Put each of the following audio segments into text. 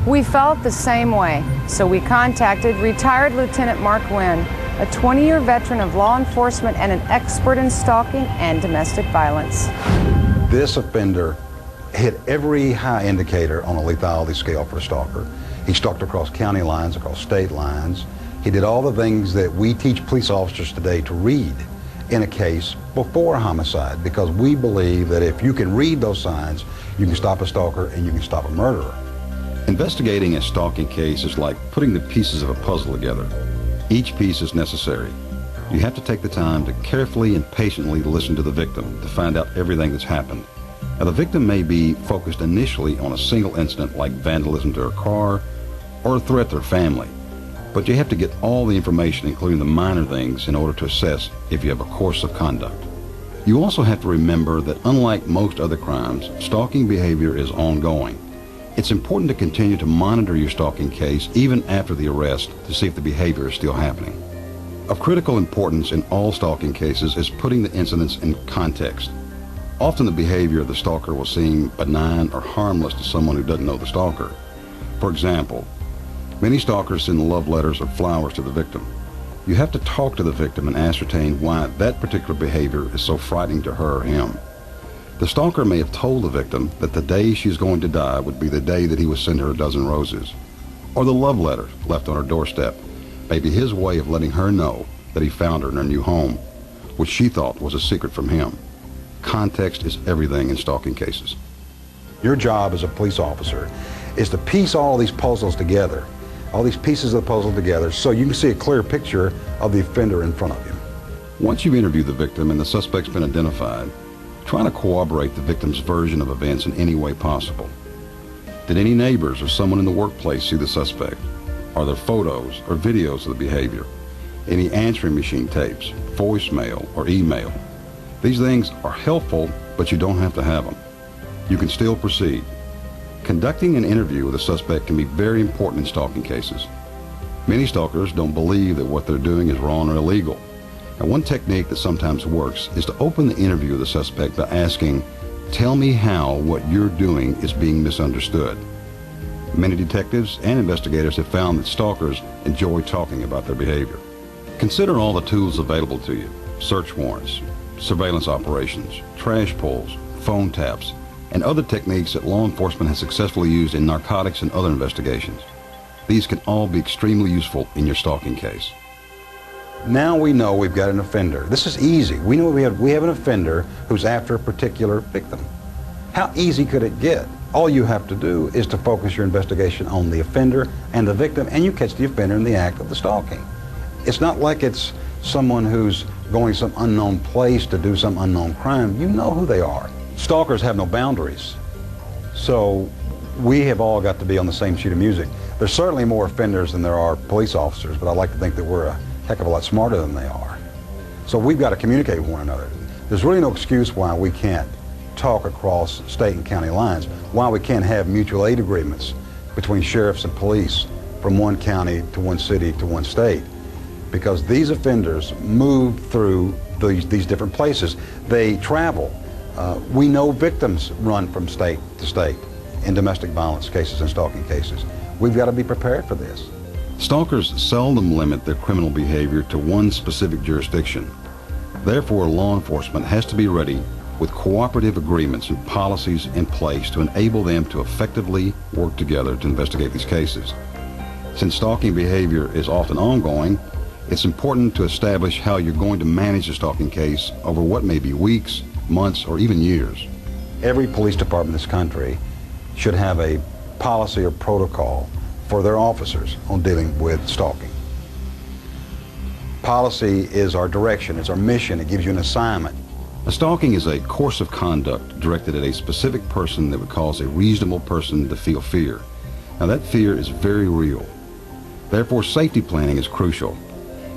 We felt the same way, so we contacted retired Lieutenant Mark Wynn, a 20-year veteran of law enforcement and an expert in stalking and domestic violence. This offender hit every high indicator on a lethality scale for a stalker. He stalked across county lines, across state lines. He did all the things that we teach police officers today to read in a case before a homicide, because we believe that if you can read those signs, you can stop a stalker and you can stop a murderer. Investigating a stalking case is like putting the pieces of a puzzle together. Each piece is necessary. You have to take the time to carefully and patiently listen to the victim to find out everything that's happened. Now, the victim may be focused initially on a single incident like vandalism to her car or a threat to her family, but you have to get all the information, including the minor things, in order to assess if you have a course of conduct. You also have to remember that unlike most other crimes, stalking behavior is ongoing. It's important to continue to monitor your stalking case even after the arrest to see if the behavior is still happening. Of critical importance in all stalking cases is putting the incidents in context. Often the behavior of the stalker will seem benign or harmless to someone who doesn't know the stalker. For example, many stalkers send love letters or flowers to the victim. You have to talk to the victim and ascertain why that particular behavior is so frightening to her or him. The stalker may have told the victim that the day she's going to die would be the day that he would send her a dozen roses. Or the love letter left on her doorstep may be his way of letting her know that he found her in her new home, which she thought was a secret from him. Context is everything in stalking cases. Your job as a police officer is to piece all these puzzles together, all these pieces of the puzzle together, so you can see a clear picture of the offender in front of you. Once you've interviewed the victim and the suspect's been identified, try to corroborate the victim's version of events in any way possible. Did any neighbors or someone in the workplace see the suspect? Are there photos or videos of the behavior? Any answering machine tapes, voicemail, or email? These things are helpful, but you don't have to have them. You can still proceed. Conducting an interview with a suspect can be very important in stalking cases. Many stalkers don't believe that what they're doing is wrong or illegal. Now, one technique that sometimes works is to open the interview with the suspect by asking, "Tell me how what you're doing is being misunderstood." Many detectives and investigators have found that stalkers enjoy talking about their behavior. Consider all the tools available to you: search warrants, surveillance operations, trash pulls, phone taps, and other techniques that law enforcement has successfully used in narcotics and other investigations. These can all be extremely useful in your stalking case. Now we know we've got an offender. This is easy. We know we have an offender who's after a particular victim. How easy could it get? All you have to do is to focus your investigation on the offender and the victim, and you catch the offender in the act of the stalking. It's not like it's someone who's going some unknown place to do some unknown crime. You know who they are. Stalkers have no boundaries. So we have all got to be on the same sheet of music. There's certainly more offenders than there are police officers, but I like to think that we're a heck of a lot smarter than they are. So we've got to communicate with one another. There's really no excuse why we can't talk across state and county lines, why we can't have mutual aid agreements between sheriffs and police from one county to one city to one state, because these offenders move through these different places. They travel. We know victims run from state to state in domestic violence cases and stalking cases. We've got to be prepared for this. Stalkers seldom limit their criminal behavior to one specific jurisdiction. Therefore, law enforcement has to be ready with cooperative agreements and policies in place to enable them to effectively work together to investigate these cases. Since stalking behavior is often ongoing, it's important to establish how you're going to manage a stalking case over what may be weeks, months, or even years. Every police department in this country should have a policy or protocol for their officers on dealing with stalking. Policy is our direction, it's our mission, it gives you an assignment. A stalking is a course of conduct directed at a specific person that would cause a reasonable person to feel fear. Now that fear is very real. Therefore, safety planning is crucial.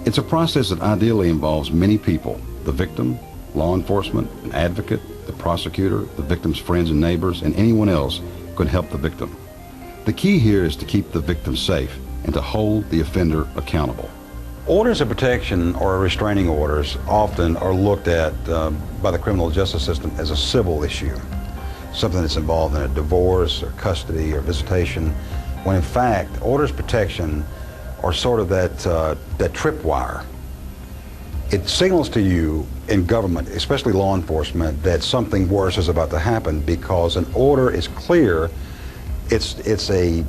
It's a process that ideally involves many people: the victim, law enforcement, an advocate, the prosecutor, the victim's friends and neighbors, and anyone else who can help the victim. The key here is to keep the victim safe and to hold the offender accountable. Orders of protection or restraining orders often are looked at by the criminal justice system as a civil issue, something that's involved in a divorce or custody or visitation. when in fact orders of protection are sort of that tripwire. It signals to you in government, especially law enforcement, that something worse is about to happen because an order is clear. It's a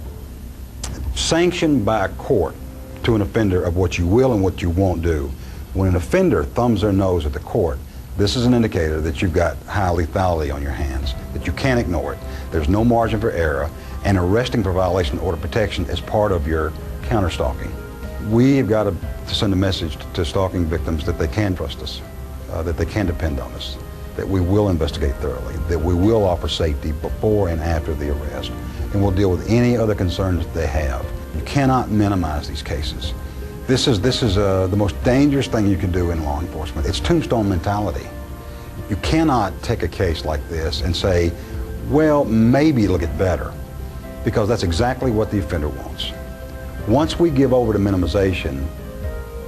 sanction by a court to an offender of what you will and what you won't do. When an offender thumbs their nose at the court, this is an indicator that you've got high lethality on your hands, that you can't ignore it. There's no margin for error, and arresting for violation of order of protection is part of your counter-stalking. We've got to send a message to stalking victims that they can trust us, that they can depend on us, that we will investigate thoroughly, that we will offer safety before and after the arrest, and we'll deal with any other concerns that they have. You cannot minimize these cases. This is the most dangerous thing you can do in law enforcement. It's tombstone mentality. You cannot take a case like this and say, well, maybe it'll get better, because that's exactly what the offender wants. Once we give over to minimization,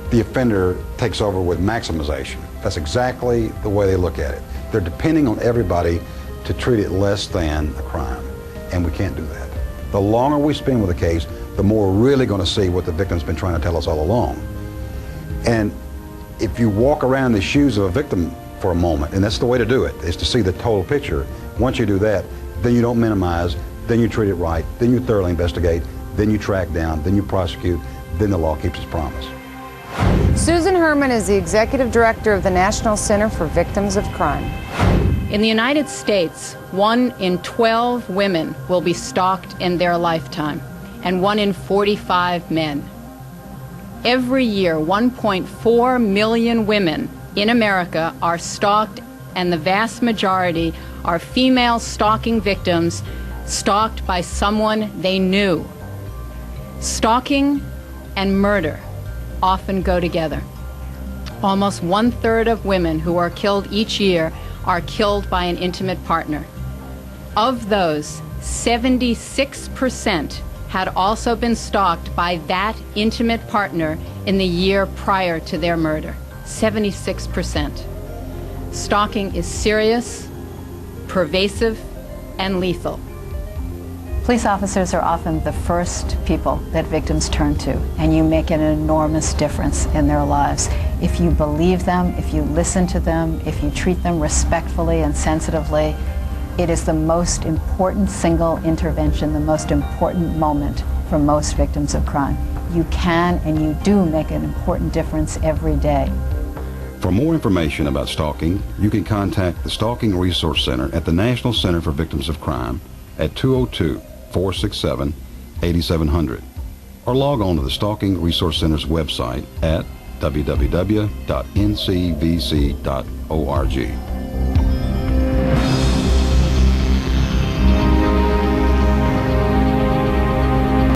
the offender takes over with maximization. That's exactly the way they look at it. They're depending on everybody to treat it less than a crime, and we can't do that. The longer we spend with a case, the more we're really going to see what the victim's been trying to tell us all along. And if you walk around in the shoes of a victim for a moment, and that's the way to do it, is to see the total picture. Once you do that, then you don't minimize, then you treat it right, then you thoroughly investigate, then you track down, then you prosecute, then the law keeps its promise. Susan Herman is the Executive Director of the National Center for Victims of Crime. In the United States, 1 in 12 women will be stalked in their lifetime, and 1 in 45 men. Every year, 1.4 million women in America are stalked, and the vast majority are female stalking victims stalked by someone they knew. Stalking and murder often go together. Almost 1/3 of women who are killed each year are killed by an intimate partner. Of those, 76% had also been stalked by that intimate partner in the year prior to their murder. 76%. Stalking is serious, pervasive, and lethal. Police officers are often the first people that victims turn to, and you make an enormous difference in their lives. If you believe them, if you listen to them, if you treat them respectfully and sensitively, it is the most important single intervention, the most important moment for most victims of crime. You can and you do make an important difference every day. For more information about stalking, you can contact the Stalking Resource Center at the National Center for Victims of Crime at 202-467-8700, or log on to the Stalking Resource Center's website at www.ncvc.org.